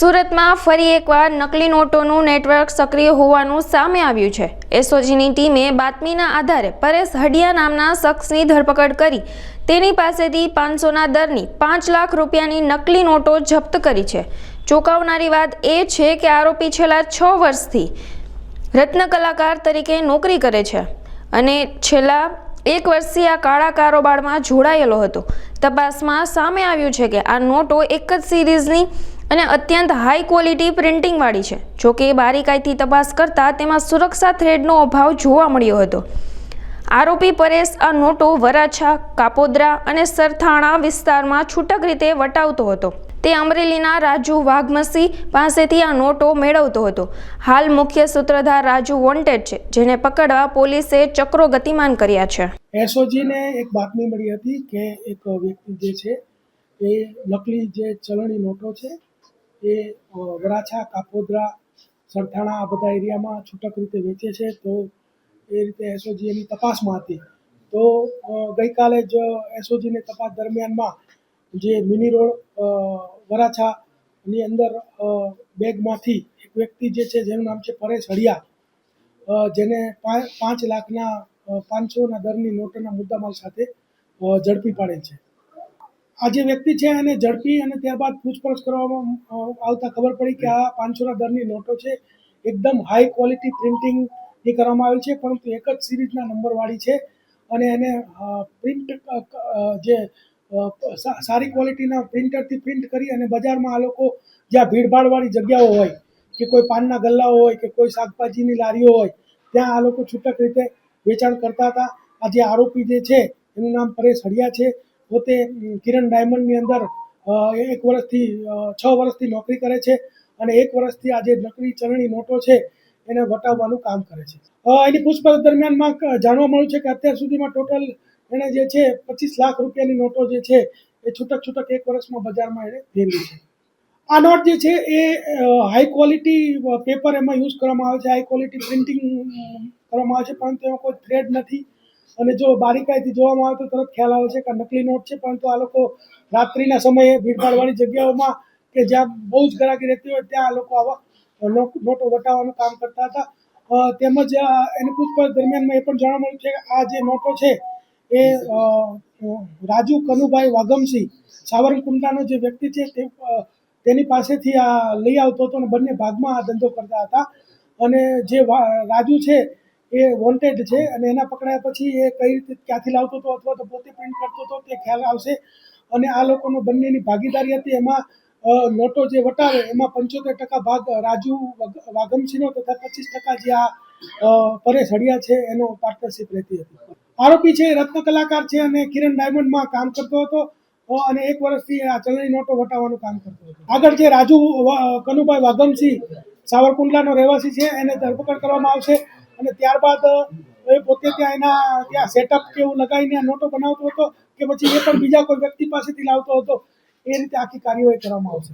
સુરતમાં ફરી એકવાર નકલી નોટોનું નેટવર્ક સક્રિય હોવાનું સામે આવ્યું છે। એસઓજીની ટીમે બાતમીના આધારે પરેશ હડિયા નામના શખ્સની ધરપકડ કરી તેની પાસેથી 500ના દરની 5 લાખ રૂપિયાની નકલી નોટો જપ્ત કરી છે। ચોંકાવનારી વાત એ છે કે આરોપી છેલ્લા 6 વર્ષથી રત્ન કલાકાર તરીકે નોકરી કરે છે અને છેલ્લા 1 વર્ષથી આ કાળા કારોબારમાં જોડાયેલો હતો। તપાસમાં સામે આવ્યું છે કે આ નોટો એક જ સિરીઝની અને અત્યંત હાઈ ક્વોલિટી પ્રિન્ટિંગ વાળી છે। જોકે બારીકાઈથી તપાસ કરતા તેમાં સુરક્ષા થ્રેડનો અભાવ જોવા મળ્યો હતો। આરોપી પરેશ આ નોટો વરાછા, કાપોદ્રા અને સરથાણા વિસ્તારમાં છૂટક રીતે વટાવતો હતો। તે અમરેલીના રાજુ વાઘમસી પાસેથી આ નોટો મેળવતો હતો। હાલ મુખ્ય સૂત્રધાર રાજુ વોન્ટેડ છે, જેને પકડવા પોલીસે ચક્રો ગતિમાન કર્યા છે। એસઓજીને એક બાતમી મળી હતી કે એક વ્યક્તિ જે છે એ નકલી જે ચલણી નોટો છે એ વરાછા, કાપોદ્રા, સરથાણા આ બધા એરિયામાં છૂટક રીતે વેચે છે। તો એ રીતે એસઓજી એની તપાસમાં હતી। તો ગઈકાલે જ એસઓજીની તપાસ દરમિયાનમાં જે મિની રોડ વરાછાની અંદર બેગમાંથી એક વ્યક્તિ જે છે જેનું નામ છે પરેશ હડિયા, જેને 5 લાખના 500ના દરની નોટોના મુદ્દામાલ સાથે ઝડપી પાડેલ છે। આ જે વ્યક્તિ છે એને ઝડપી અને ત્યારબાદ પૂછપરછ કરવામાં આવતા ખબર પડી કે આ 500ના દરની નોટો છે એકદમ હાઈ ક્વોલિટી પ્રિન્ટિંગની કરવામાં આવેલ છે, પરંતુ એક જ સિરીઝના નંબરવાળી છે અને એને પ્રિન્ટ જે સારી ક્વોલિટીના પ્રિન્ટરથી પ્રિન્ટ કરી અને બજારમાં આ લોકો જ્યાં ભીડભાડવાળી જગ્યાઓ હોય કે કોઈ પાનના ગલ્લાઓ હોય કે કોઈ શાકભાજીની લારીઓ હોય ત્યાં આ લોકો છૂટક રીતે વેચાણ કરતા હતા। આ જે આરોપી જે છે એનું નામ પરેશ હડિયા છે। પોતે કિરણ ડાયમંડની અંદર 6 વર્ષથી નોકરી કરે છે અને 1 વર્ષથી આ જે નકલી ચલણી નોટો છે એને વટાવવાનું કામ કરે છે। એની પૂછપરછ દરમિયાનમાં જાણવા મળ્યું છે કે અત્યાર સુધીમાં ટોટલ એણે જે છે 25 લાખ રૂપિયાની નોટો જે છે એ છૂટક 1 વર્ષમાં બજારમાં એણે ફેરવી છે। આ નોટ જે છે એ હાઈ ક્વોલિટી પેપર એમાં યુઝ કરવામાં આવે છે, હાઈ ક્વોલિટી પ્રિન્ટિંગ કરવામાં આવે છે, પરંતુ એમાં કોઈ થ્રેડ નથી અને જો બારીકાઈથી જોવામાં આવે તો તરત ખ્યાલ આવે છે કે નકલી નોટ છે। પરંતુ આ લોકો રાત્રિના સમયે ભીડભાડવાળી જગ્યાઓમાં કે જ્યાં બહુ જ ગરાકી રહેતી હોય ત્યાં આ લોકો આવા નોટો વટાવવાનું કામ કરતા હતા। તેમજ એની પૂછપરછ દરમિયાનમાં એ પણ જાણવા મળ્યું છે કે આ જે નોટો છે એ રાજુ કનુભાઈ વાઘમસી સાવરકુંડલાનો જે વ્યક્તિ છે તેની પાસેથી આ લઈ આવતો હતો અને બંને ભાગમાં આ ધંધો કરતા હતા। અને જે રાજુ છે એ વોન્ટેડ છે અને એના પકડાયા પછી એ કઈ રીતે ક્યાંથી લાવતો હતો અથવા તો પોતે પ્રિન્ટ કરતો હતો તે ખ્યાલ આવશે અને આ લોકોનો બંનેની ભાગીદારી હતી। એમાં નોટો જે વટાવે એમાં 75% ભાગ રાજુ વાઘમસીનો તથા 25% જે આ પરેશ હડિયા છે એનો પાર્ટનરશિપ રહેતી હતી। આરોપી છે રત્ન કલાકાર છે અને કિરણ ડાયમંડમાં કામ કરતો હતો અને 1 વર્ષથી આ ચલણી નોટો વટાવવાનું કામ કરતો હતો। આગળ જે રાજુ કનુભાઈ વાઘમસી સાવરકુંડલાનો રહેવાસી છે એને ધરપકડ કરવામાં આવશે અને ત્યારબાદ એ પોતે ત્યાં સેટઅપ કે એવું લગાવીને નોટો બનાવતો હતો કે પછી એ પણ બીજા કોઈ વ્યક્તિ પાસેથી લાવતો હતો, એ રીતે આખી કાર્યવાહી કરવામાં આવશે।